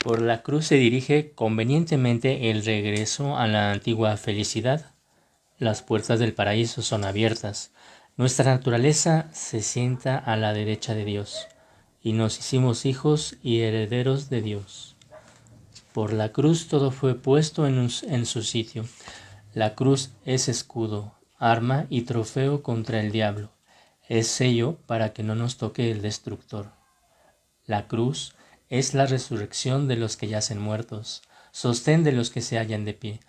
Por la cruz se dirige convenientemente el regreso a la antigua felicidad. Las puertas del paraíso son abiertas. Nuestra naturaleza se sienta a la derecha de Dios, y nos hicimos hijos y herederos de Dios. Por la cruz todo fue puesto en su sitio. La cruz es escudo, arma y trofeo contra el diablo. Es sello para que no nos toque el destructor. La cruz es la resurrección de los que yacen muertos, sostén de los que se hallan de pie,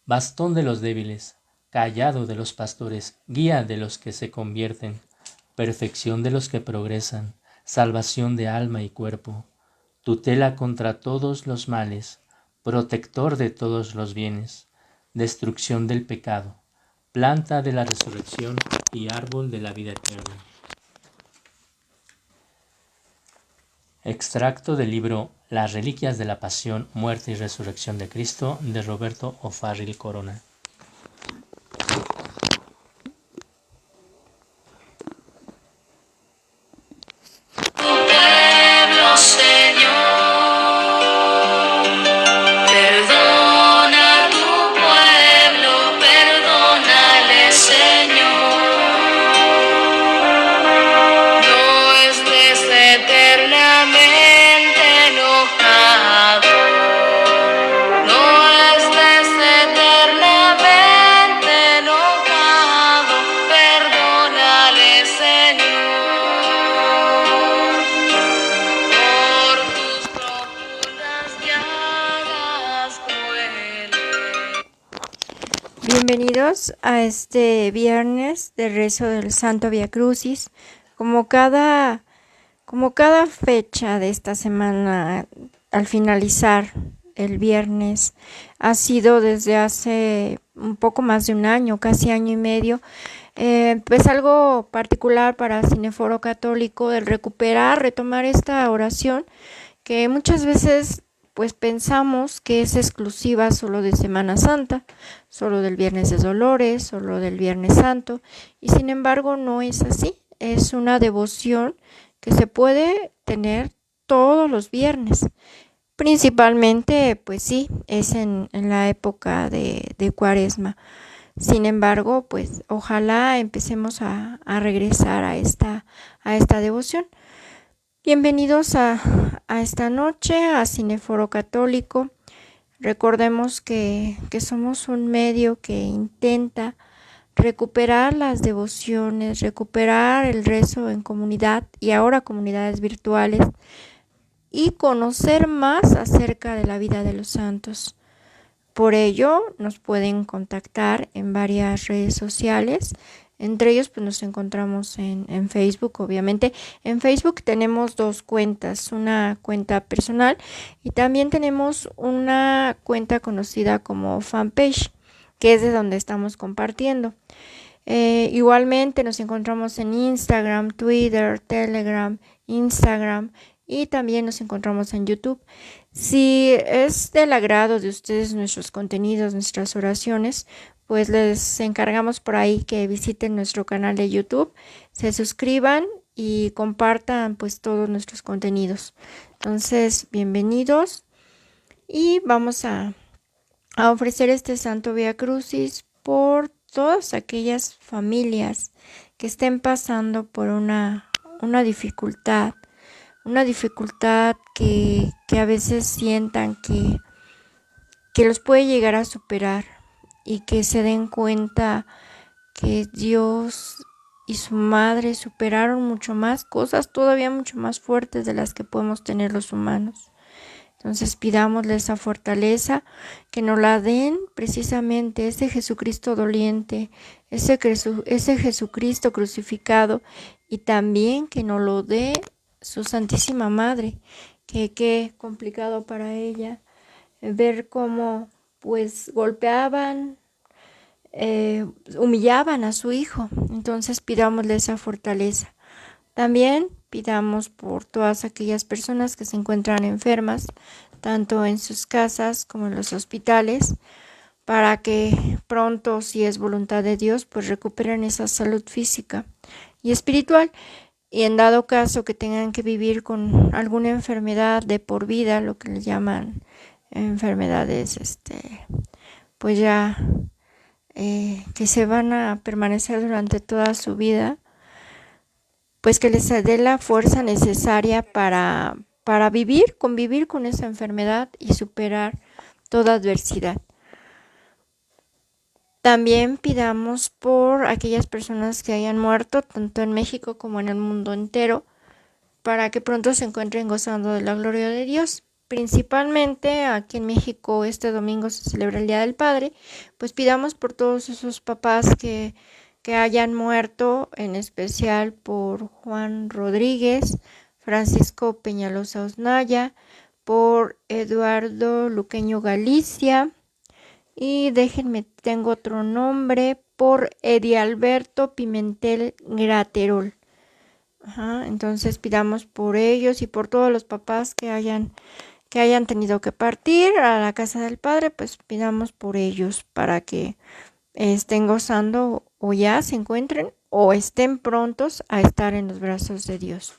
bastón de los débiles, cayado de los pastores, guía de los que se convierten, perfección de los que progresan, salvación de alma y cuerpo, tutela contra todos los males, protector de todos los bienes, destrucción del pecado, planta de la resurrección y árbol de la vida eterna. Extracto del libro Las Reliquias de la Pasión, Muerte y Resurrección de Cristo, de Roberto O'Farrill Corona. Bienvenidos a este viernes de rezo del Santo Vía Crucis. Como cada fecha de esta semana, al finalizar el viernes, ha sido desde hace un poco más de un año, casi año y medio, pues algo particular para Cineforo Católico, el retomar esta oración que muchas veces pues pensamos que es exclusiva solo de Semana Santa, solo del Viernes de Dolores, solo del Viernes Santo, y sin embargo no es así. Es una devoción que se puede tener todos los viernes. Principalmente, pues sí, es en la época de Cuaresma. Sin embargo, pues ojalá empecemos a regresar a esta devoción. Bienvenidos a esta noche a Cineforo Católico. Recordemos que somos un medio que intenta recuperar las devociones, recuperar el rezo en comunidad y ahora comunidades virtuales y conocer más acerca de la vida de los santos. Por ello nos pueden contactar en varias redes sociales. Entre ellos pues nos encontramos en Facebook, obviamente. En Facebook tenemos dos cuentas, una cuenta personal y también tenemos una cuenta conocida como fanpage, que es de donde estamos compartiendo. Igualmente nos encontramos en Instagram, Twitter, Telegram, Instagram y también nos encontramos en YouTube. Si es del agrado de ustedes nuestros contenidos, nuestras oraciones, pues les encargamos por ahí que visiten nuestro canal de YouTube, se suscriban y compartan pues todos nuestros contenidos. Entonces, bienvenidos y vamos a ofrecer este Santo Vía Crucis por todas aquellas familias que estén pasando por una dificultad, que a veces sientan que los puede llegar a superar y que se den cuenta que Dios y su madre superaron mucho más cosas, todavía mucho más fuertes de las que podemos tener los humanos. Entonces pidámosle esa fortaleza, que nos la den precisamente ese Jesucristo doliente, ese Jesucristo crucificado, y también que nos lo dé su Santísima Madre, que qué complicado para ella ver cómo pues golpeaban, humillaban a su hijo. Entonces pidámosle esa fortaleza. También pidamos por todas aquellas personas que se encuentran enfermas, tanto en sus casas como en los hospitales, para que pronto, si es voluntad de Dios, pues recuperen esa salud física y espiritual. y en dado caso que tengan que vivir con alguna enfermedad de por vida, lo que le llaman enfermedades, pues ya que se van a permanecer durante toda su vida, pues que les dé la fuerza necesaria para convivir con esa enfermedad y superar toda adversidad. También pidamos por aquellas personas que hayan muerto, tanto en México como en el mundo entero, para que pronto se encuentren gozando de la gloria de Dios. Principalmente aquí en México este domingo se celebra el Día del Padre, pues pidamos por todos esos papás que hayan muerto, en especial por Juan Rodríguez, Francisco Peñalosa Osnaya, por Eduardo Luqueño Galicia, y déjenme, tengo otro nombre, por Edialberto Pimentel Graterol. Entonces pidamos por ellos y por todos los papás que hayan tenido que partir a la casa del Padre, pues pidamos por ellos para que estén gozando o ya se encuentren o estén prontos a estar en los brazos de Dios.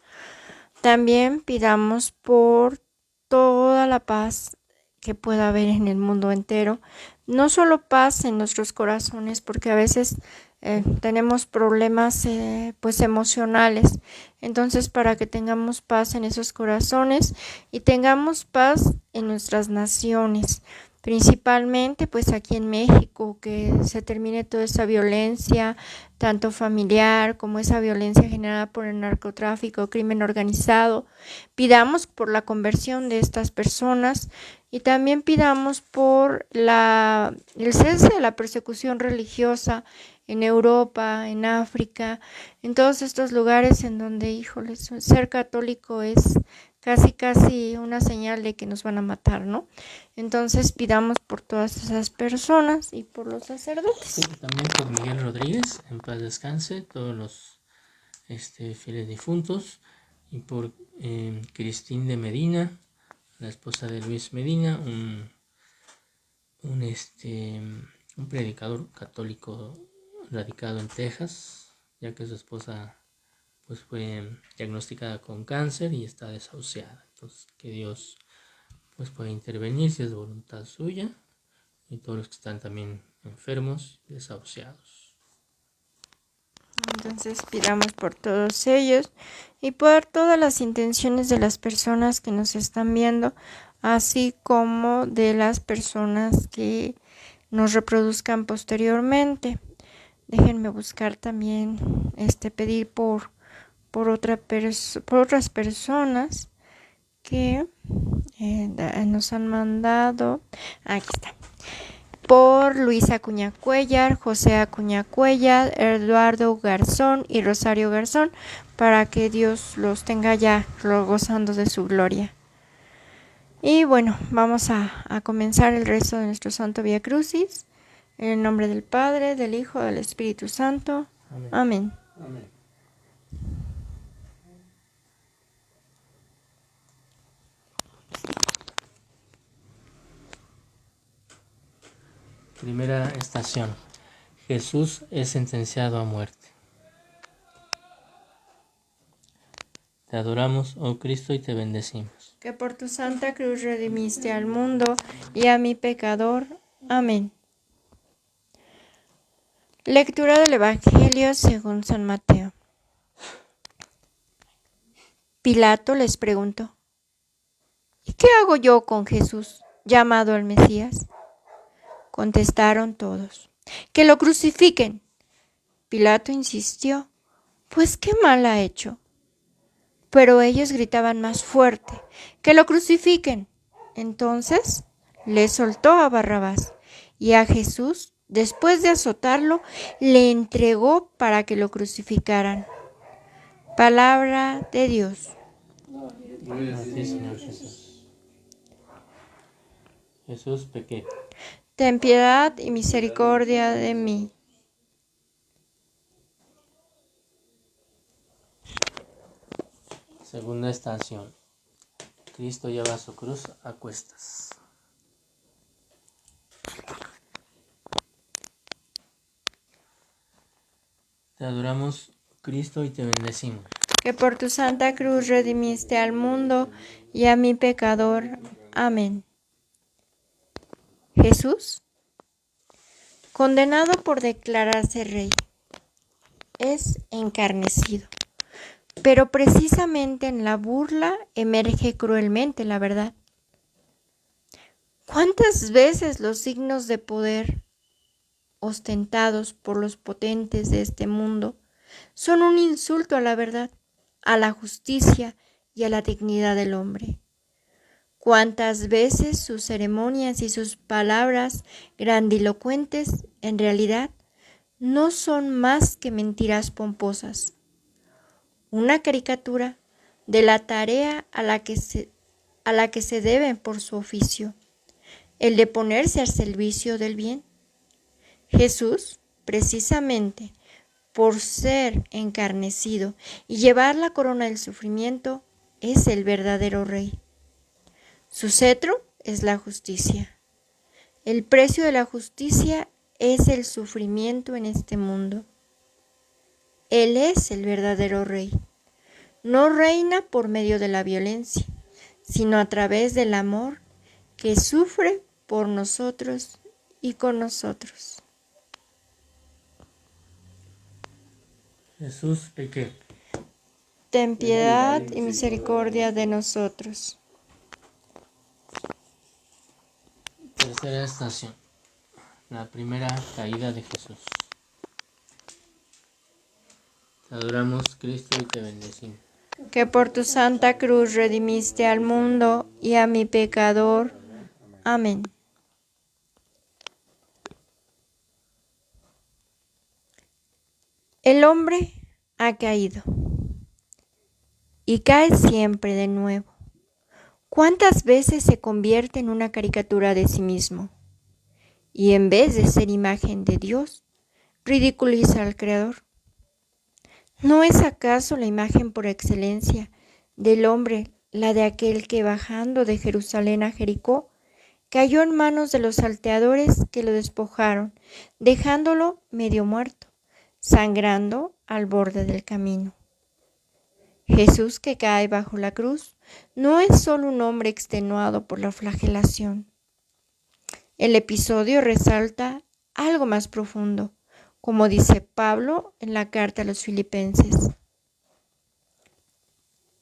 También pidamos por toda la paz que pueda haber en el mundo entero, no solo paz en nuestros corazones, porque a veces tenemos problemas pues emocionales. Entonces, para que tengamos paz en esos corazones y tengamos paz en nuestras naciones, principalmente pues aquí en México, que se termine toda esa violencia, tanto familiar como esa violencia generada por el narcotráfico, crimen organizado. Pidamos por la conversión de estas personas y también pidamos por el cese de la persecución religiosa en Europa, en África, en todos estos lugares en donde, híjoles, ser católico es casi una señal de que nos van a matar, ¿no? Entonces pidamos por todas esas personas y por los sacerdotes. Sí, también por Miguel Rodríguez, en paz descanse, todos los fieles difuntos, y por Cristín de Medina, la esposa de Luis Medina, un predicador católico radicado en Texas, ya que su esposa pues fue diagnosticada con cáncer y está desahuciada. Entonces que Dios pues pueda intervenir si es voluntad suya, y todos los que están también enfermos, desahuciados. Entonces pidamos por todos ellos y por todas las intenciones de las personas que nos están viendo, así como de las personas que nos reproduzcan posteriormente. Déjenme buscar también pedir por otras personas que nos han mandado. Aquí está. Por Luisa Acuña Cuellar, José Acuña Cuellar, Eduardo Garzón y Rosario Garzón, para que Dios los tenga ya gozando de su gloria. Y bueno, vamos a comenzar el rezo de nuestro Santo Vía Crucis, en el nombre del Padre, del Hijo, del Espíritu Santo. Amén. Amén. Primera estación. Jesús es sentenciado a muerte. Te adoramos, oh Cristo, y te bendecimos. Que por tu santa cruz redimiste al mundo y a mi pecador. Amén. Lectura del Evangelio según San Mateo. Pilato les preguntó: ¿y qué hago yo con Jesús, llamado el Mesías? Contestaron todos: que lo crucifiquen. Pilato insistió: pues qué mal ha hecho. Pero ellos gritaban más fuerte: que lo crucifiquen. Entonces le soltó a Barrabás, y a Jesús, después de azotarlo, le entregó para que lo crucificaran. Palabra de Dios. Gloria a ti, Señor Jesús. Jesús, pequé. Ten piedad y misericordia de mí. Segunda estación. Cristo lleva su cruz a cuestas. Te adoramos, Cristo, y te bendecimos. que por tu santa cruz redimiste al mundo y a mi pecador. Amén. Jesús, condenado por declararse rey, es encarnecido, pero precisamente en la burla emerge cruelmente la verdad. ¿Cuántas veces los signos de poder ostentados por los potentes de este mundo son un insulto a la verdad, a la justicia y a la dignidad del hombre? ¿Cuántas veces sus ceremonias y sus palabras grandilocuentes en realidad no son más que mentiras pomposas? Una caricatura de la tarea a la que se deben por su oficio, el de ponerse al servicio del bien. Jesús, precisamente por ser encarnecido y llevar la corona del sufrimiento, es el verdadero rey. Su cetro es la justicia. El precio de la justicia es el sufrimiento en este mundo. Él es el verdadero rey. No reina por medio de la violencia, sino a través del amor que sufre por nosotros y con nosotros. Jesús, pequé. Ten piedad y misericordia de nosotros. Tercera estación. La primera caída de Jesús. Te adoramos, Cristo, y te bendecimos. Que por tu santa cruz redimiste al mundo y a mi pecador. Amén. El hombre ha caído y cae siempre de nuevo. ¿Cuántas veces se convierte en una caricatura de sí mismo? Y en vez de ser imagen de Dios, ridiculiza al Creador. ¿No es acaso la imagen por excelencia del hombre la de aquel que bajando de Jerusalén a Jericó, cayó en manos de los salteadores que lo despojaron, dejándolo medio muerto, sangrando al borde del camino? Jesús, que cae bajo la cruz, no es solo un hombre extenuado por la flagelación. El episodio resalta algo más profundo, como dice Pablo en la carta a los Filipenses.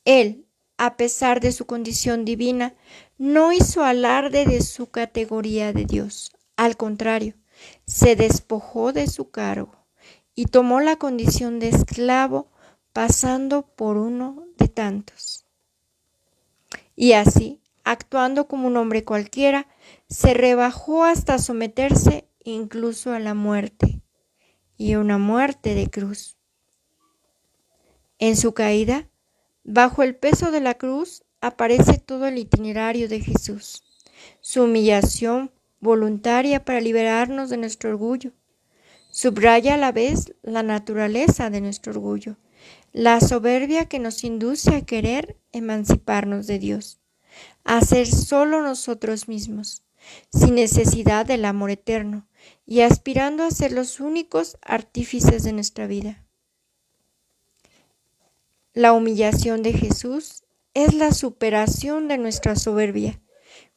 Él, a pesar de su condición divina, no hizo alarde de su categoría de Dios. Al contrario, se despojó de su cargo y tomó la condición de esclavo, pasando por uno de tantos. Y así, actuando como un hombre cualquiera, se rebajó hasta someterse incluso a la muerte, y una muerte de cruz. En su caída, bajo el peso de la cruz, aparece todo el itinerario de Jesús, su humillación voluntaria para liberarnos de nuestro orgullo. Subraya a la vez la naturaleza de nuestro orgullo, la soberbia que nos induce a querer emanciparnos de Dios, a ser solo nosotros mismos, sin necesidad del amor eterno y aspirando a ser los únicos artífices de nuestra vida. La humillación de Jesús es la superación de nuestra soberbia.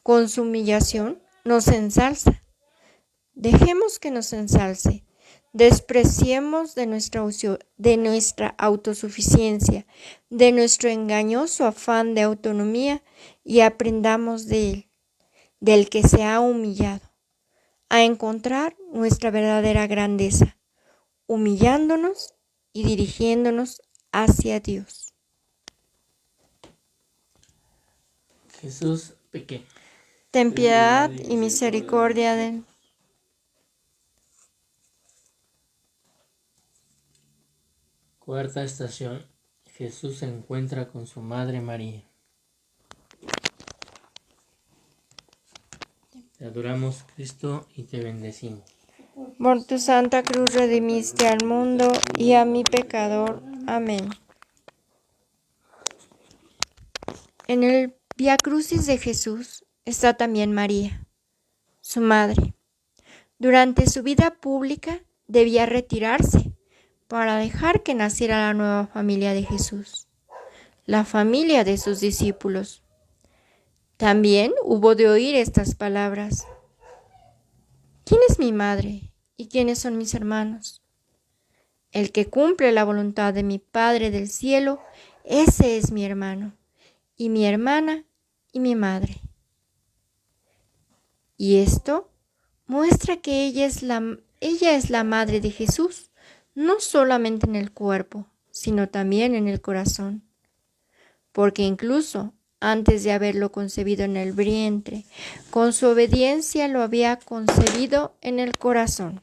Con su humillación nos ensalza. Dejemos que nos ensalce. Despreciemos de nuestra autosuficiencia, de nuestro engañoso afán de autonomía y aprendamos de Él, del que se ha humillado, a encontrar nuestra verdadera grandeza, humillándonos y dirigiéndonos hacia Dios. Jesús, pequé. Ten piedad y misericordia de nosotros. Cuarta estación. Jesús se encuentra con su madre María. Te adoramos, Cristo, y te bendecimos. Por tu santa cruz redimiste al mundo y a mi pecador. Amén. En el Vía Crucis de Jesús está también María, su madre. Durante su vida pública debía retirarse para dejar que naciera la nueva familia de Jesús. la familia de sus discípulos. También hubo de oír estas palabras: ¿quién es mi madre y quiénes son mis hermanos? El que cumple la voluntad de mi Padre del cielo, ese es mi hermano, y mi hermana, y mi madre. Y esto muestra que ella es la madre de Jesús, no solamente en el cuerpo, sino también en el corazón. Porque incluso antes de haberlo concebido en el vientre, con su obediencia lo había concebido en el corazón.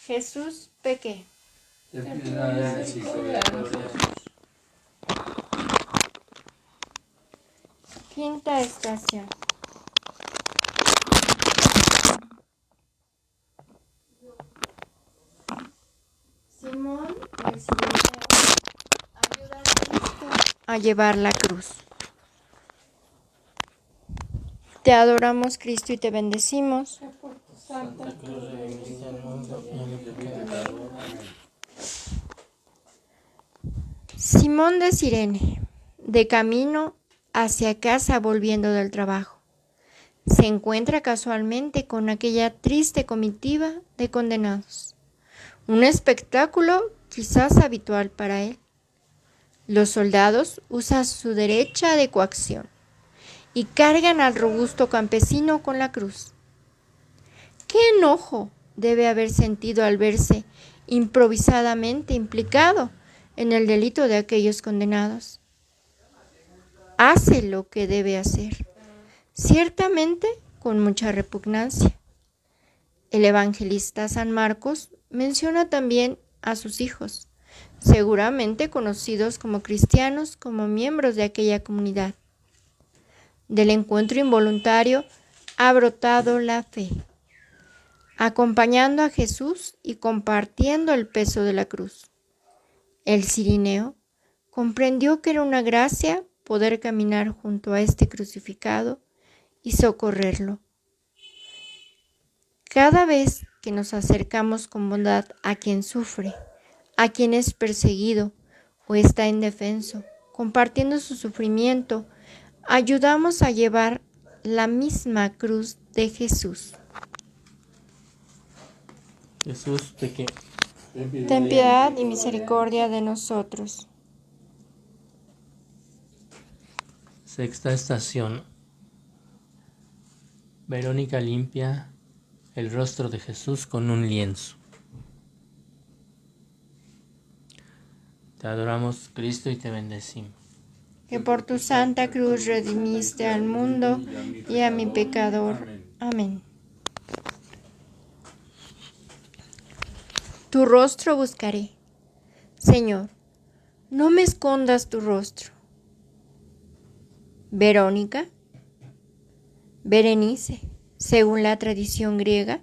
Jesús pequé. Quinta estación. Simón el Cirineo ayuda a Cristo a llevar la cruz. Te adoramos, Cristo, y te bendecimos. Santa Cruz, redeniste al mundo y a mi pecador. Simón de Cirene, de camino hacia casa volviendo del trabajo, se encuentra casualmente con aquella triste comitiva de condenados. Un espectáculo quizás habitual para él. Los soldados usan su derecha de coacción y cargan al robusto campesino con la cruz. ¿Qué enojo debe haber sentido al verse improvisadamente implicado en el delito de aquellos condenados? Hace lo que debe hacer, ciertamente con mucha repugnancia. El evangelista San Marcos menciona también a sus hijos, seguramente conocidos como cristianos, como miembros de aquella comunidad. Del encuentro involuntario ha brotado la fe, acompañando a Jesús y compartiendo el peso de la cruz. El cirineo comprendió que era una gracia poder caminar junto a este crucificado y socorrerlo. Cada vez que nos acercamos con bondad a quien sufre, a quien es perseguido o está indefenso, compartiendo su sufrimiento, ayudamos a llevar la misma cruz de Jesús. Jesús pequé. Ten piedad y misericordia de nosotros. Sexta estación. Verónica limpia el rostro de Jesús con un lienzo. Te adoramos, Cristo, y te bendecimos. Que por tu santa cruz redimiste al mundo y a mi pecador. Amén. Tu rostro buscaré. Señor, no me escondas tu rostro. Verónica, Berenice, según la tradición griega,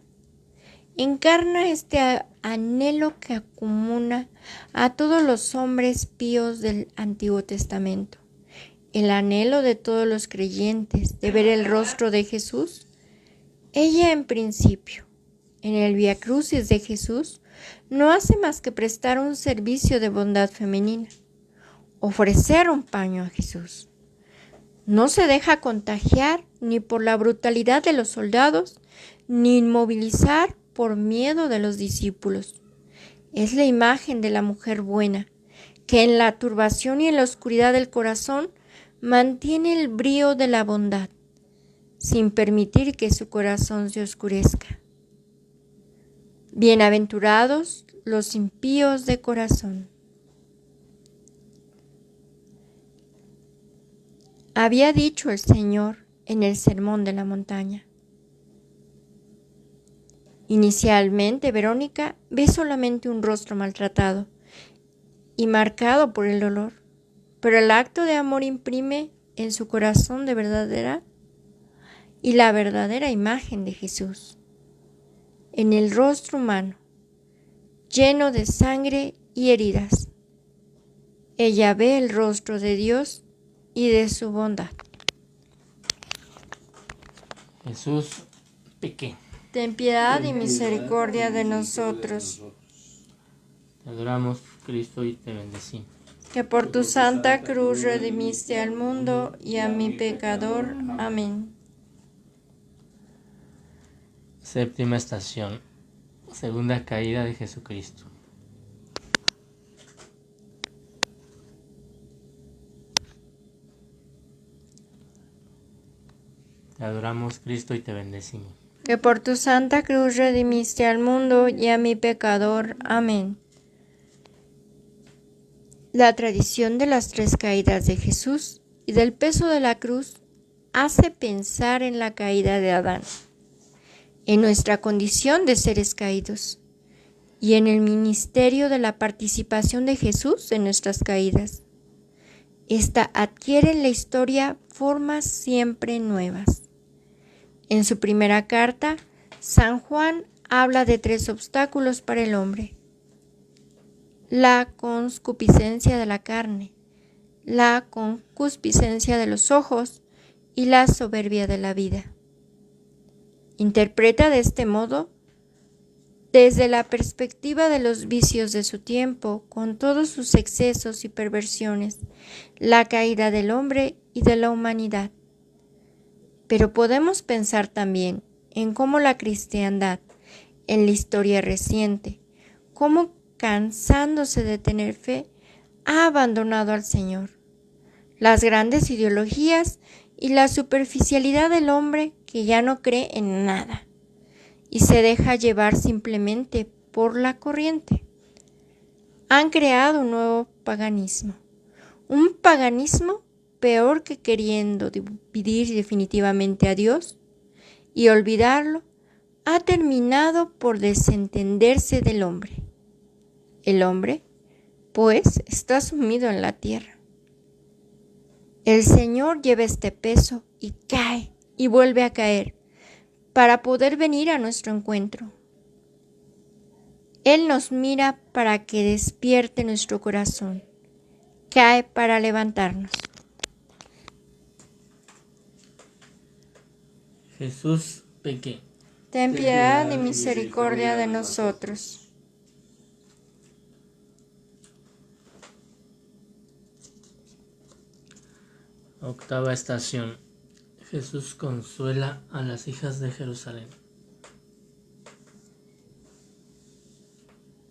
encarna este anhelo que acumula a todos los hombres píos del Antiguo Testamento. El anhelo de todos los creyentes de ver el rostro de Jesús. Ella, en principio, en el Vía Crucis de Jesús, no hace más que prestar un servicio de bondad femenina, ofrecer un paño a Jesús. No se deja contagiar ni por la brutalidad de los soldados, ni inmovilizar por miedo de los discípulos. Es la imagen de la mujer buena, que en la turbación y en la oscuridad del corazón mantiene el brío de la bondad, sin permitir que su corazón se oscurezca. Bienaventurados los impíos de corazón. Había dicho el Señor en el Sermón de la Montaña. Inicialmente, Verónica ve solamente un rostro maltratado y marcado por el dolor, pero el acto de amor imprime en su corazón la verdadera imagen de Jesús. En el rostro humano, lleno de sangre y heridas, ella ve el rostro de Dios y de su bondad. Jesús pequé. Ten piedad y misericordia de nosotros. Te adoramos, Cristo, y te bendecimos. Que por tu santa cruz redimiste al mundo y a mi pecador. Amén. Séptima estación. Segunda caída de Jesucristo. Te adoramos, Cristo, y te bendecimos. Que por tu santa cruz redimiste al mundo y a mi pecador. Amén. La tradición de las 3 caídas de Jesús y del peso de la cruz hace pensar en la caída de Adán, en nuestra condición de seres caídos y en el ministerio de la participación de Jesús en nuestras caídas. Esta adquiere en la historia formas siempre nuevas. En su primera carta, San Juan habla de 3 obstáculos para el hombre: la concupiscencia de la carne, la concupiscencia de los ojos y la soberbia de la vida. Interpreta de este modo, desde la perspectiva de los vicios de su tiempo, con todos sus excesos y perversiones, la caída del hombre y de la humanidad. Pero podemos pensar también en cómo la cristiandad, en la historia reciente, cómo cansándose de tener fe, ha abandonado al Señor. Las grandes ideologías y la superficialidad del hombre que ya no cree en nada y se deja llevar simplemente por la corriente. Han creado un nuevo paganismo, un paganismo peor que queriendo dividir definitivamente a Dios y olvidarlo, ha terminado por desentenderse del hombre. El hombre, pues, está sumido en la tierra. El Señor lleva este peso y cae y vuelve a caer para poder venir a nuestro encuentro. Él nos mira para que despierte nuestro corazón. Cae para levantarnos. Jesús, pequé. Ten piedad y misericordia de nosotros. Octava estación. Jesús consuela a las hijas de Jerusalén.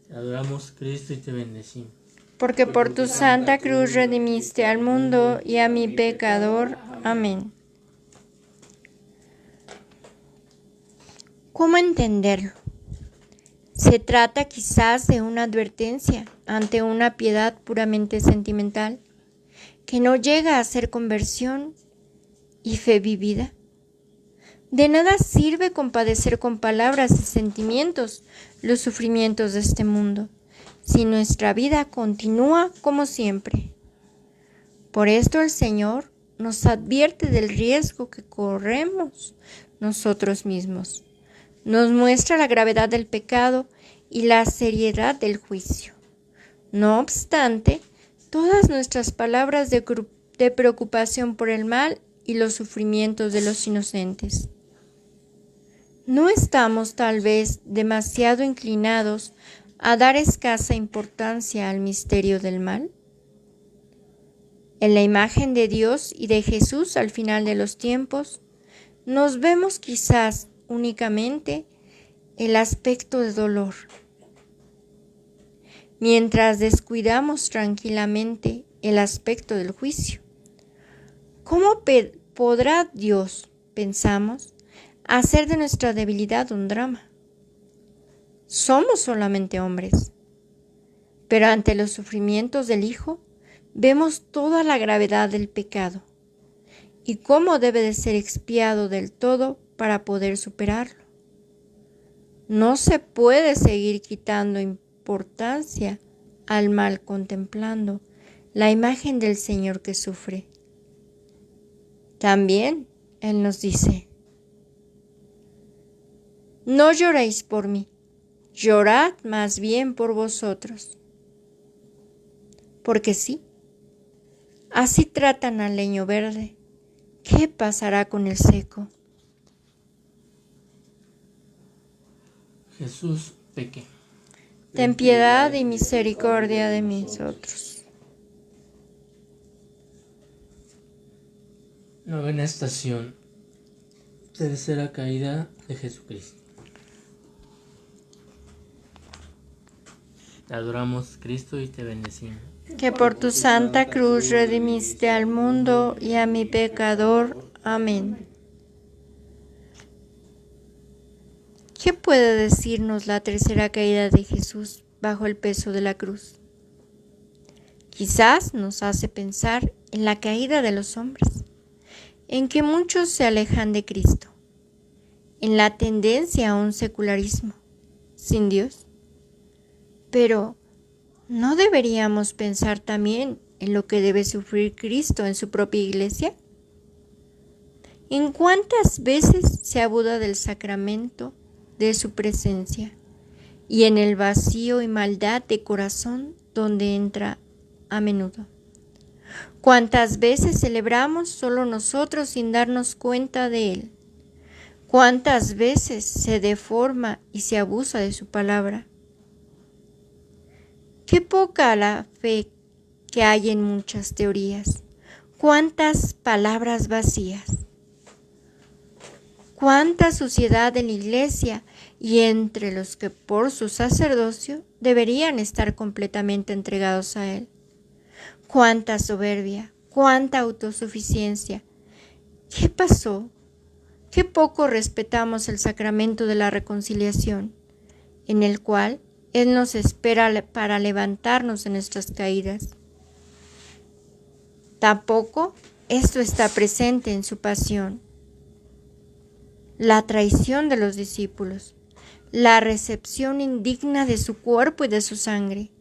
Te adoramos, Cristo, y te bendecimos. Porque por tu santa cruz redimiste al mundo y a mi pecador. Amén. ¿Cómo entenderlo? Se trata quizás de una advertencia ante una piedad puramente sentimental, que no llega a ser conversión y fe vivida. De nada sirve compadecer con palabras y sentimientos los sufrimientos de este mundo, si nuestra vida continúa como siempre. Por esto el Señor nos advierte del riesgo que corremos nosotros mismos. Nos muestra la gravedad del pecado y la seriedad del juicio. No obstante, todas nuestras palabras de preocupación por el mal y los sufrimientos de los inocentes. ¿No estamos tal vez demasiado inclinados a dar escasa importancia al misterio del mal? En la imagen de Dios y de Jesús al final de los tiempos, nos vemos quizás únicamente el aspecto de dolor, mientras descuidamos tranquilamente el aspecto del juicio. ¿Cómo podrá Dios, pensamos, hacer de nuestra debilidad un drama? Somos solamente hombres, pero ante los sufrimientos del Hijo vemos toda la gravedad del pecado y cómo debe de ser expiado del todo para poder superarlo. No se puede seguir quitando importancia al mal contemplando la imagen del Señor que sufre. También Él nos dice: no lloréis por mí, llorad más bien por vosotros. Porque sí, así tratan al leño verde, ¿qué pasará con el seco? Jesús, pequé. Ten piedad y misericordia de nosotros. Novena estación. Tercera caída de Jesucristo. Te adoramos, Cristo, y te bendecimos. Que por tu santa cruz redimiste al mundo y a mi pecador. Amén. ¿Qué puede decirnos la tercera caída de Jesús bajo el peso de la cruz? Quizás nos hace pensar en la caída de los hombres, en que muchos se alejan de Cristo, en la tendencia a un secularismo sin Dios. Pero ¿no deberíamos pensar también en lo que debe sufrir Cristo en su propia iglesia? ¿En cuántas veces se abusa del sacramento de su presencia y en el vacío y maldad de corazón donde entra a menudo? ¿Cuántas veces celebramos solo nosotros sin darnos cuenta de él? ¿Cuántas veces se deforma y se abusa de su palabra? Qué poca la fe que hay en muchas teorías. Cuántas palabras vacías. Cuánta suciedad en la iglesia y entre los que por su sacerdocio deberían estar completamente entregados a él. Cuánta soberbia, cuánta autosuficiencia. ¿Qué pasó? Qué poco respetamos el sacramento de la reconciliación, en el cual Él nos espera para levantarnos en nuestras caídas. Tampoco esto está presente en su pasión. La traición de los discípulos, la recepción indigna de su cuerpo y de su sangre,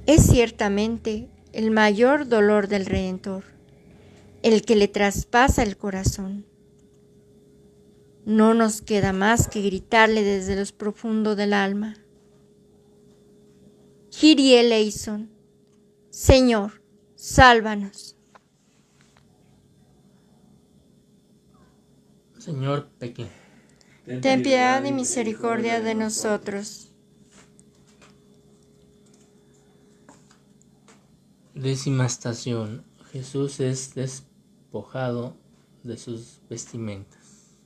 es ciertamente el mayor dolor del Redentor, el que le traspasa el corazón. No nos queda más que gritarle desde lo profundo del alma: Kyrie eleison, Señor, sálvanos. Señor, pequé. Ten piedad y misericordia de nosotros. Décima estación. Jesús es despojado de sus vestimentas.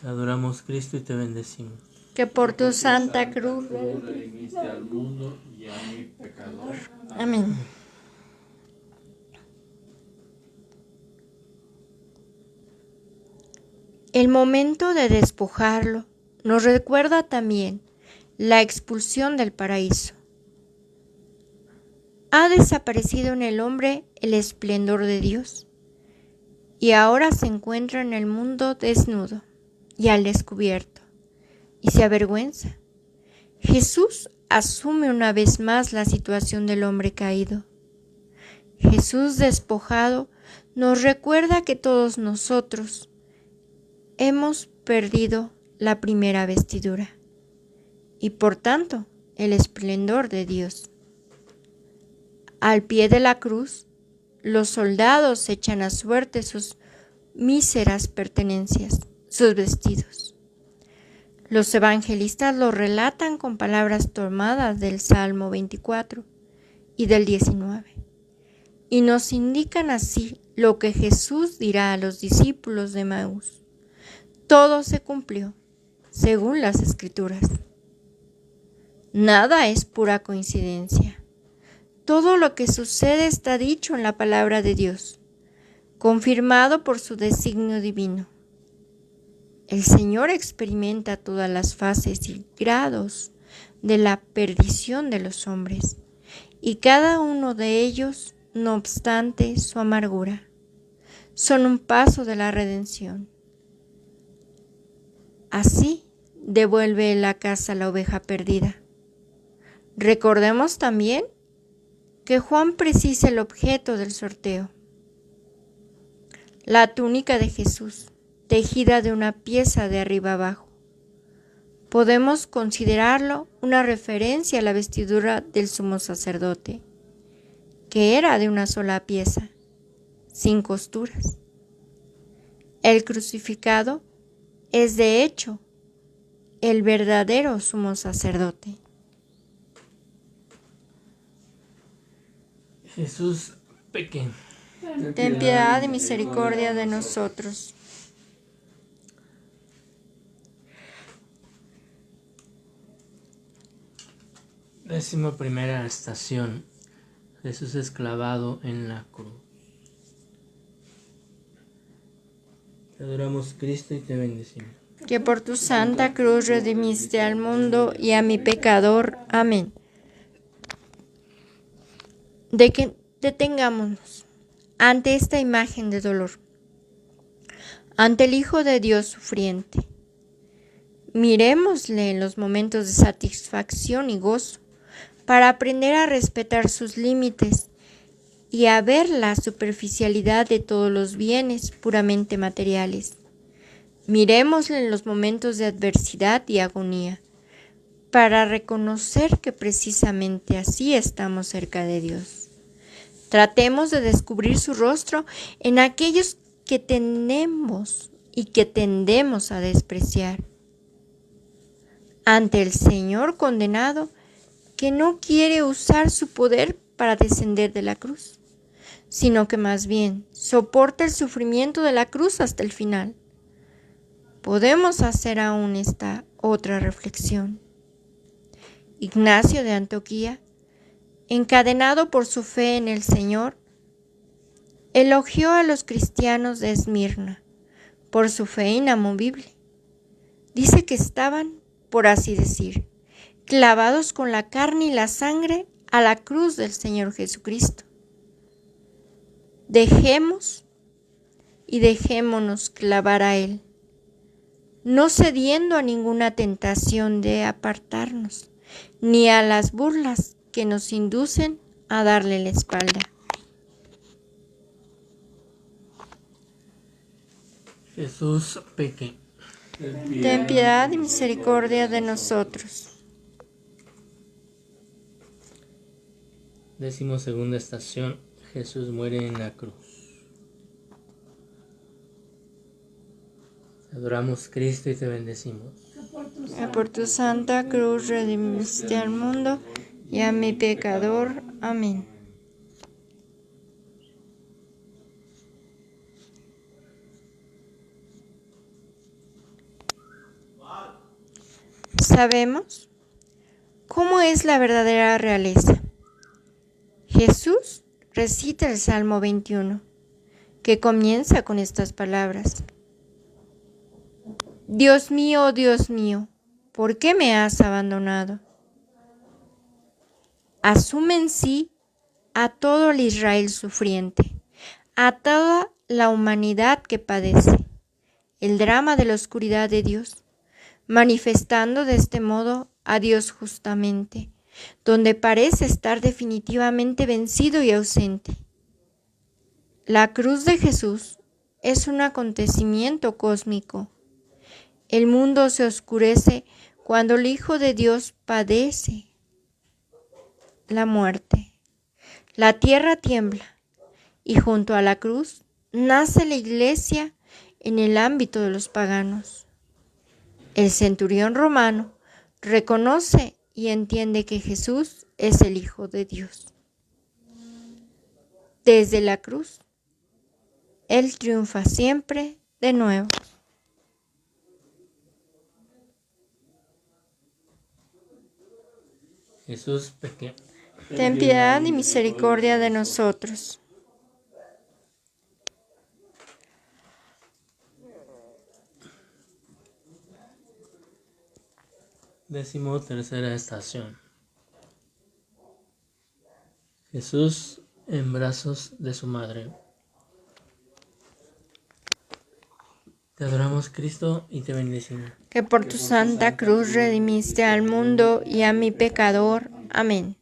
Te adoramos, Cristo, y te bendecimos. Que por tu santa cruz redimiste al mundo y a mi pecador. Amén. El momento de despojarlo nos recuerda también la expulsión del paraíso. Ha desaparecido en el hombre el esplendor de Dios y ahora se encuentra en el mundo desnudo y al descubierto y se avergüenza. Jesús asume una vez más la situación del hombre caído. Jesús despojado nos recuerda que todos nosotros hemos perdido la primera vestidura y por tanto el esplendor de Dios. Al pie de la cruz, los soldados echan a suerte sus míseras pertenencias, sus vestidos. Los evangelistas lo relatan con palabras tomadas del Salmo 24 y del 19, y nos indican así lo que Jesús dirá a los discípulos de Emaús. Todo se cumplió, según las Escrituras. Nada es pura coincidencia. Todo lo que sucede está dicho en la palabra de Dios, confirmado por su designio divino. El Señor experimenta todas las fases y grados de la perdición de los hombres, y cada uno de ellos, no obstante su amargura, son un paso de la redención. Así devuelve la casa la oveja perdida. Recordemos también que Juan precisa el objeto del sorteo: la túnica de Jesús, tejida de una pieza de arriba abajo. Podemos considerarlo una referencia a la vestidura del sumo sacerdote, que era de una sola pieza, sin costuras. El crucificado es de hecho el verdadero sumo sacerdote. Jesús pequeño. Ten piedad y misericordia de nosotros. Primera estación. Jesús es clavado en la cruz. Te adoramos, Cristo, y te bendecimos. Que por tu santa cruz redimiste al mundo y a mi pecador. Amén. Detengámonos ante esta imagen de dolor, ante el Hijo de Dios sufriente. Miremosle en los momentos de satisfacción y gozo, para aprender a respetar sus límites y a ver la superficialidad de todos los bienes puramente materiales. Miremosle en los momentos de adversidad y agonía, para reconocer que precisamente así estamos cerca de Dios. Tratemos de descubrir su rostro en aquellos que tenemos y que tendemos a despreciar. Ante el Señor condenado, que no quiere usar su poder para descender de la cruz, sino que más bien soporta el sufrimiento de la cruz hasta el final. Podemos hacer aún esta otra reflexión. Ignacio de Antioquía, encadenado por su fe en el Señor, elogió a los cristianos de Esmirna por su fe inamovible. Dice que estaban, por así decir, clavados con la carne y la sangre a la cruz del Señor Jesucristo. Dejémonos clavar a Él, no cediendo a ninguna tentación de apartarnos, ni a las burlas que nos inducen a darle la espalda. Jesús pequeño. Ten piedad y misericordia de nosotros. 12ª estación. Jesús muere en la cruz. Te adoramos, Cristo, y te bendecimos. Que por tu santa cruz redimiste al mundo y a mi pecador. Amén. Sabemos cómo es la verdadera realeza. Jesús recita el Salmo 21, que comienza con estas palabras: Dios mío, ¿por qué me has abandonado? Asume en sí a todo el Israel sufriente, a toda la humanidad que padece el drama de la oscuridad de Dios, manifestando de este modo a Dios justamente, donde parece estar definitivamente vencido y ausente. La cruz de Jesús es un acontecimiento cósmico. El mundo se oscurece cuando el Hijo de Dios padece la muerte. La tierra tiembla y junto a la cruz nace la iglesia en el ámbito de los paganos. El centurión romano reconoce y entiende que Jesús es el Hijo de Dios. Desde la cruz, Él triunfa siempre de nuevo. Jesús pequeño. Ten piedad y misericordia de nosotros. Tercera estación. Jesús en brazos de su madre. Te adoramos, Cristo, y te bendecimos. Que por tu santa cruz redimiste al mundo y a mi pecador. Amén.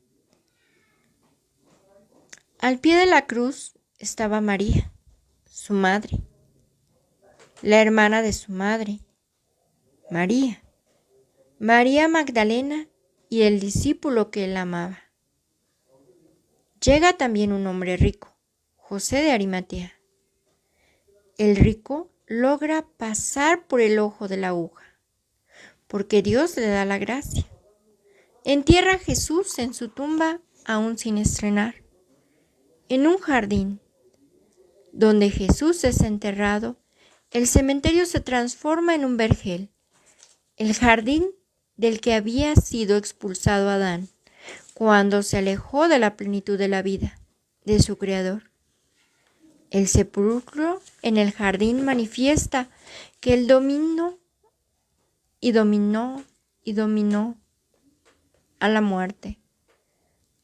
Al pie de la cruz estaba María, su madre, la hermana de su madre, María Magdalena y el discípulo que él amaba. Llega también un hombre rico, José de Arimatea. El rico logra pasar por el ojo de la aguja, porque Dios le da la gracia. Entierra a Jesús en su tumba aún sin estrenar. En un jardín donde Jesús es enterrado, el cementerio se transforma en un vergel, el jardín del que había sido expulsado Adán cuando se alejó de la plenitud de la vida de su Creador. El sepulcro en el jardín manifiesta que Él dominó a la muerte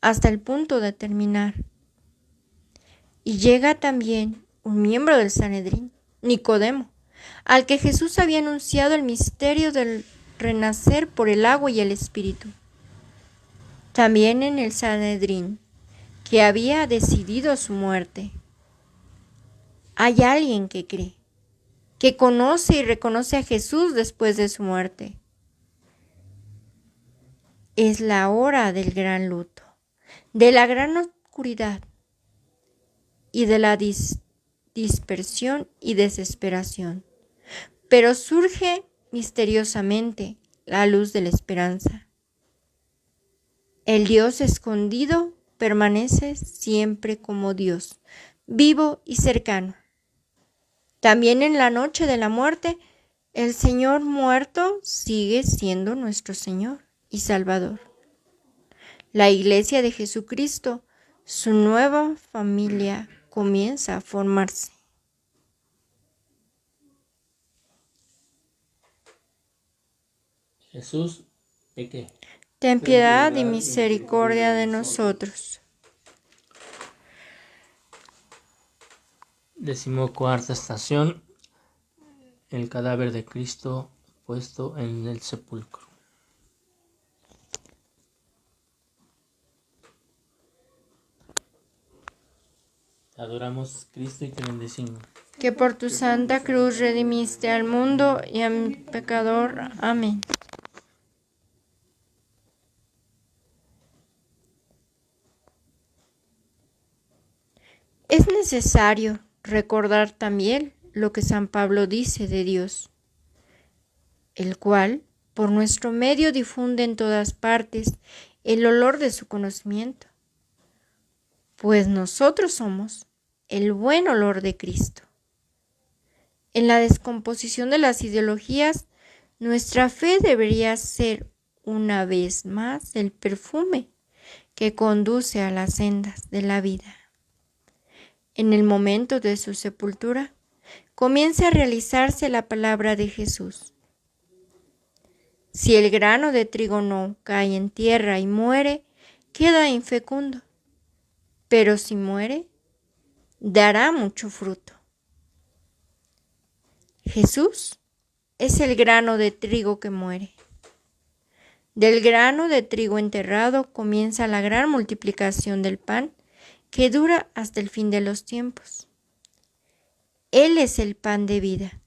hasta el punto de terminar. Y llega también un miembro del Sanedrín, Nicodemo, al que Jesús había anunciado el misterio del renacer por el agua y el Espíritu. También en el Sanedrín, que había decidido su muerte, hay alguien que cree, que conoce y reconoce a Jesús después de su muerte. Es la hora del gran luto, de la gran oscuridad y de la dispersión y desesperación. Pero surge misteriosamente la luz de la esperanza. El Dios escondido permanece siempre como Dios, vivo y cercano. También en la noche de la muerte, el Señor muerto sigue siendo nuestro Señor y Salvador. La Iglesia de Jesucristo, su nueva familia, comienza a formarse. Jesús, pequé. Ten piedad y misericordia de nosotros. 14ª estación. El cadáver de Cristo puesto en el sepulcro. Te adoramos, Cristo, y te bendecimos. Que por tu santa cruz redimiste al mundo y a mi pecador. Amén. Es necesario recordar también lo que San Pablo dice de Dios, el cual por nuestro medio difunde en todas partes el olor de su conocimiento, pues nosotros somos el buen olor de Cristo. En la descomposición de las ideologías, nuestra fe debería ser una vez más el perfume que conduce a las sendas de la vida. En el momento de su sepultura, comienza a realizarse la palabra de Jesús. Si el grano de trigo no cae en tierra y muere, queda infecundo, pero si muere, dará mucho fruto. Jesús es el grano de trigo que muere. Del grano de trigo enterrado comienza la gran multiplicación del pan que dura hasta el fin de los tiempos. Él es el pan de vida,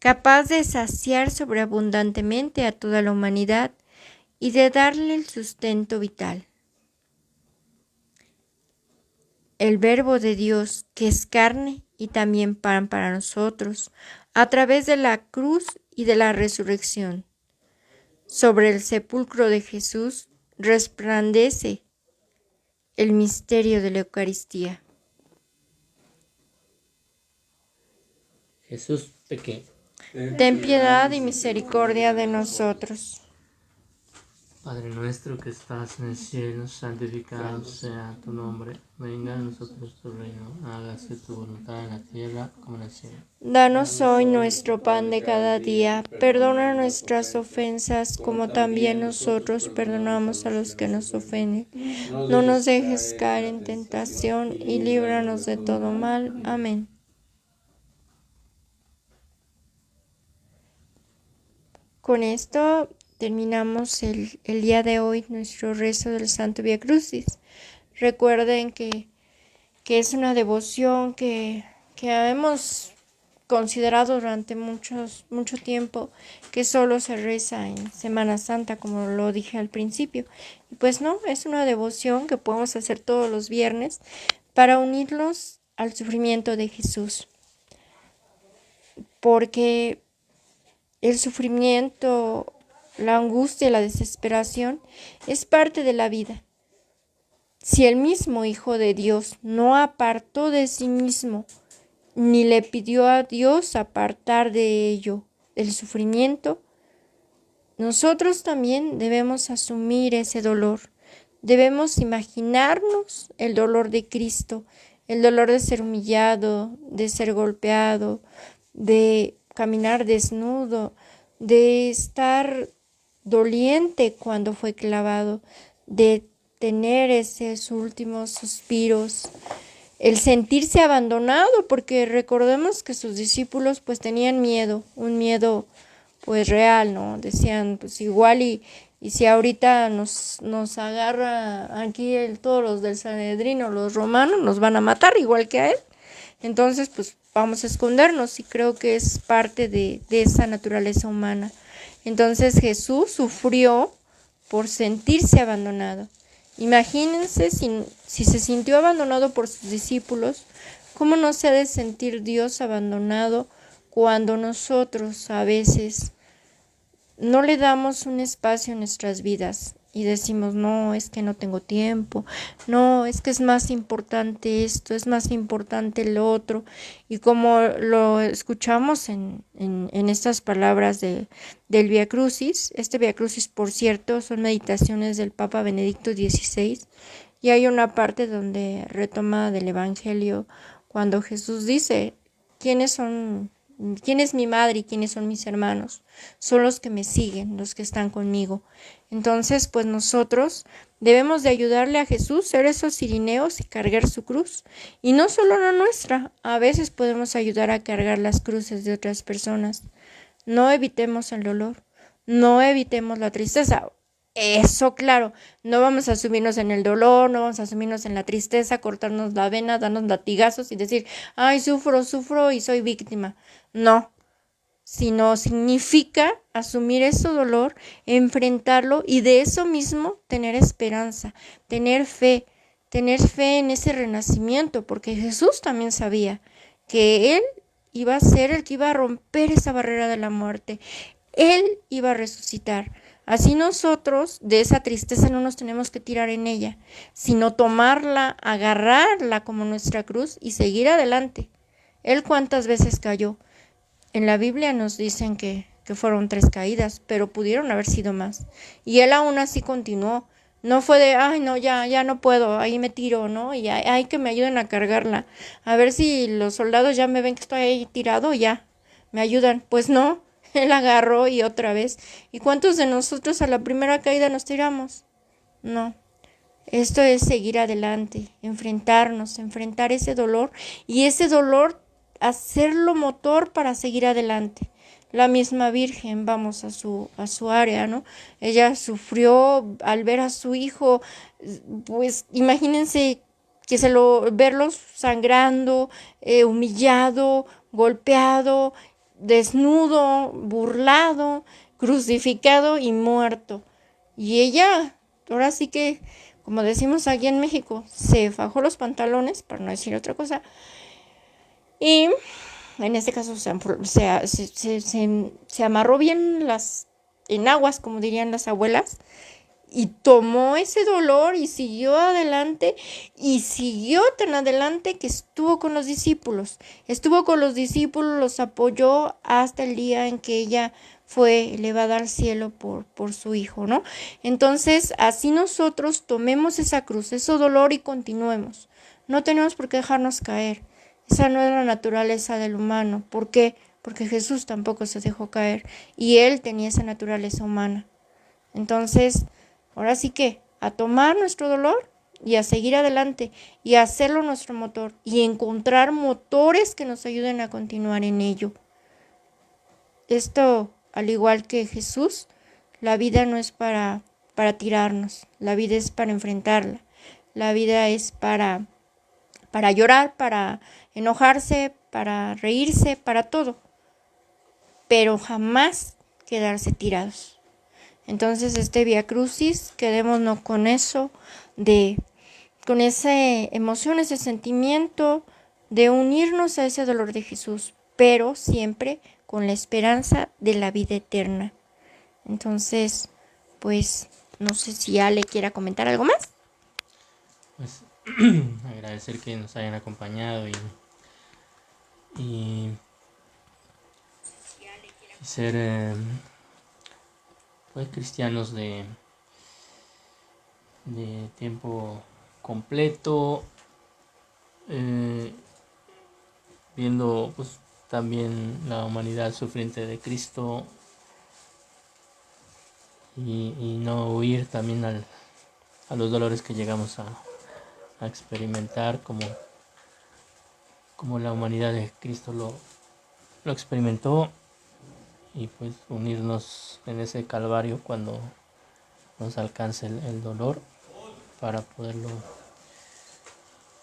capaz de saciar sobreabundantemente a toda la humanidad y de darle el sustento vital. El Verbo de Dios, que es carne y también pan para nosotros, a través de la cruz y de la resurrección. Sobre el sepulcro de Jesús resplandece el misterio de la Eucaristía. Jesús, pequé. Ten piedad y misericordia de nosotros. Padre nuestro que estás en el cielo, santificado sea tu nombre. Venga a nosotros tu reino. Hágase tu voluntad en la tierra como en el cielo. Danos hoy nuestro pan de cada día. Perdona nuestras ofensas como también nosotros perdonamos a los que nos ofenden. No nos dejes caer en tentación y líbranos de todo mal. Amén. Con esto terminamos el día de hoy nuestro rezo del Santo Vía Crucis. Recuerden que es una devoción que hemos considerado durante mucho tiempo que solo se reza en Semana Santa, como lo dije al principio. Y pues no, es una devoción que podemos hacer todos los viernes para unirnos al sufrimiento de Jesús. porque el sufrimiento, la angustia, la desesperación es parte de la vida. Si el mismo Hijo de Dios no apartó de sí mismo, ni le pidió a Dios apartar de ello el sufrimiento, nosotros también debemos asumir ese dolor. Debemos imaginarnos el dolor de Cristo, el dolor de ser humillado, de ser golpeado, de caminar desnudo, de estar doliente cuando fue clavado, de tener esos últimos suspiros, el sentirse abandonado, porque recordemos que sus discípulos pues tenían miedo, un miedo pues real, ¿no? Decían pues igual y si ahorita nos agarra aquí todos los del Sanedrín o los romanos, nos van a matar igual que a él. Entonces pues vamos a escondernos, y creo que es parte de esa naturaleza humana. Entonces Jesús sufrió por sentirse abandonado. Imagínense si se sintió abandonado por sus discípulos, ¿cómo no se ha de sentir Dios abandonado cuando nosotros a veces no le damos un espacio en nuestras vidas y decimos, no, es que no tengo tiempo, no, es que es más importante esto, es más importante lo otro? Y como lo escuchamos en estas palabras del Vía Crucis, este Vía Crucis, por cierto, son meditaciones del Papa Benedicto XVI, y hay una parte donde retoma del Evangelio cuando Jesús dice, ¿quién es mi madre y quiénes son mis hermanos? Son los que me siguen, los que están conmigo. Entonces, pues nosotros debemos de ayudarle a Jesús, ser esos cirineos y cargar su cruz. Y no solo la nuestra, a veces podemos ayudar a cargar las cruces de otras personas. No evitemos el dolor, no evitemos la tristeza. Eso, claro, no vamos a sumirnos en el dolor, no vamos a sumirnos en la tristeza, cortarnos la vena, darnos latigazos y decir, ay, sufro y soy víctima. No, sino significa asumir ese dolor, enfrentarlo y de eso mismo tener esperanza, tener fe en ese renacimiento, porque Jesús también sabía que Él iba a ser el que iba a romper esa barrera de la muerte. Él iba a resucitar. Así nosotros de esa tristeza no nos tenemos que tirar en ella, sino tomarla, agarrarla como nuestra cruz y seguir adelante. Él cuántas veces cayó. En la Biblia nos dicen que fueron 3 caídas, pero pudieron haber sido más. Y él aún así continuó. No fue de, ay, no, ya no puedo, ahí me tiro, ¿no? Y hay que me ayuden a cargarla. A ver si los soldados ya me ven que estoy ahí tirado, ya, me ayudan. Pues no, él agarró y otra vez. ¿Y cuántos de nosotros a la primera caída nos tiramos? No. Esto es seguir adelante, enfrentarnos, enfrentar ese dolor, y ese dolor hacerlo motor para seguir adelante. La misma Virgen, vamos a su área, ¿no? Ella sufrió al ver a su hijo, pues imagínense que verlo sangrando, humillado, golpeado, desnudo, burlado, crucificado y muerto. Y ella, ahora sí que, como decimos aquí en México, se fajó los pantalones, para no decir otra cosa, y en este caso se amarró bien las enaguas, como dirían las abuelas, y tomó ese dolor y siguió adelante, y siguió tan adelante que estuvo con los discípulos, los apoyó hasta el día en que ella fue elevada al cielo por su hijo, ¿no? Entonces, así nosotros tomemos esa cruz, ese dolor, y continuemos. No tenemos por qué dejarnos caer. Esa no es la naturaleza del humano. ¿Por qué? Porque Jesús tampoco se dejó caer y Él tenía esa naturaleza humana. Entonces, ahora sí que a tomar nuestro dolor y a seguir adelante y a hacerlo nuestro motor y encontrar motores que nos ayuden a continuar en ello. Esto, al igual que Jesús, la vida no es para tirarnos, la vida es para enfrentarla, la vida es para llorar, para enojarse, para reírse, para todo, pero jamás quedarse tirados. Entonces este Vía Crucis, quedémonos con eso, con esa emoción, ese sentimiento de unirnos a ese dolor de Jesús, pero siempre con la esperanza de la vida eterna. Entonces, pues, no sé si Ale quiera comentar algo más. Pues agradecer que nos hayan acompañado y ser pues cristianos de tiempo completo, viendo pues también la humanidad sufriente de Cristo y no huir también a los dolores que llegamos a experimentar como la humanidad de Cristo lo experimentó, y pues unirnos en ese calvario cuando nos alcance el dolor, para poderlo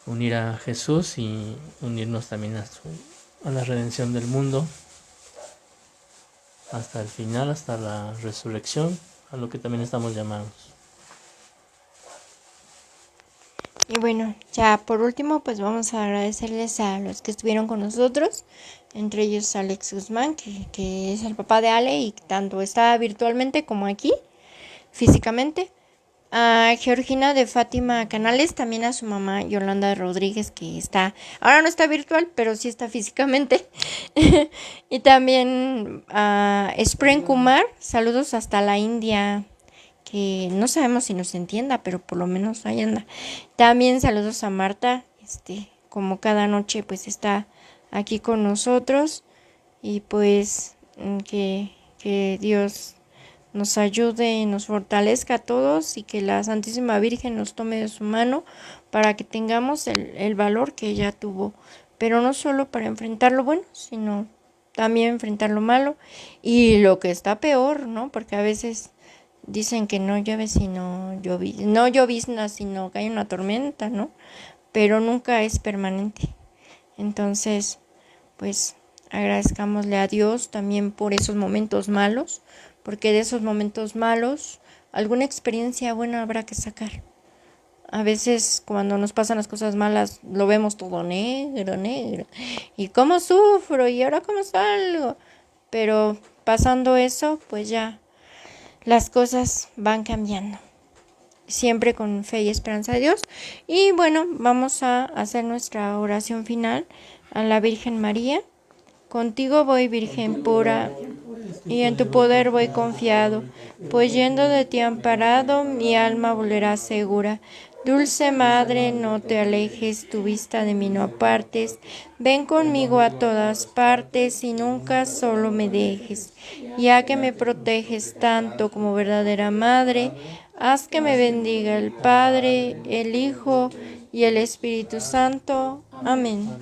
unir a Jesús y unirnos también a la redención del mundo hasta el final, hasta la resurrección, a lo que también estamos llamados. Y bueno, ya por último, pues vamos a agradecerles a los que estuvieron con nosotros, entre ellos Alex Guzmán, que es el papá de Ale y tanto está virtualmente como aquí, físicamente. A Georgina de Fátima Canales, también a su mamá Yolanda Rodríguez, que ahora no está virtual, pero sí está físicamente. Y también a Spren Kumar, saludos hasta la India, que no sabemos si nos entienda, pero por lo menos ahí anda. También saludos a Marta, como cada noche pues está aquí con nosotros, y pues que Dios nos ayude y nos fortalezca a todos, y que la Santísima Virgen nos tome de su mano para que tengamos el valor que ella tuvo, pero no solo para enfrentar lo bueno, sino también enfrentar lo malo y lo que está peor, ¿no? Porque a veces dicen que no llueve sino no llovizna sino que hay una tormenta, ¿no? Pero nunca es permanente. Entonces, pues agradezcámosle a Dios también por esos momentos malos, porque de esos momentos malos alguna experiencia buena habrá que sacar. A veces cuando nos pasan las cosas malas lo vemos todo negro, y cómo sufro y ahora cómo salgo, pero pasando eso pues ya las cosas van cambiando, siempre con fe y esperanza de Dios. Y bueno, vamos a hacer nuestra oración final a la Virgen María. Contigo voy, Virgen pura, y en tu poder voy confiado, pues yendo de ti amparado, mi alma volverá segura. Dulce Madre, no te alejes, tu vista de mí no apartes, ven conmigo a todas partes y nunca solo me dejes. Ya que me proteges tanto como verdadera Madre, haz que me bendiga el Padre, el Hijo y el Espíritu Santo. Amén.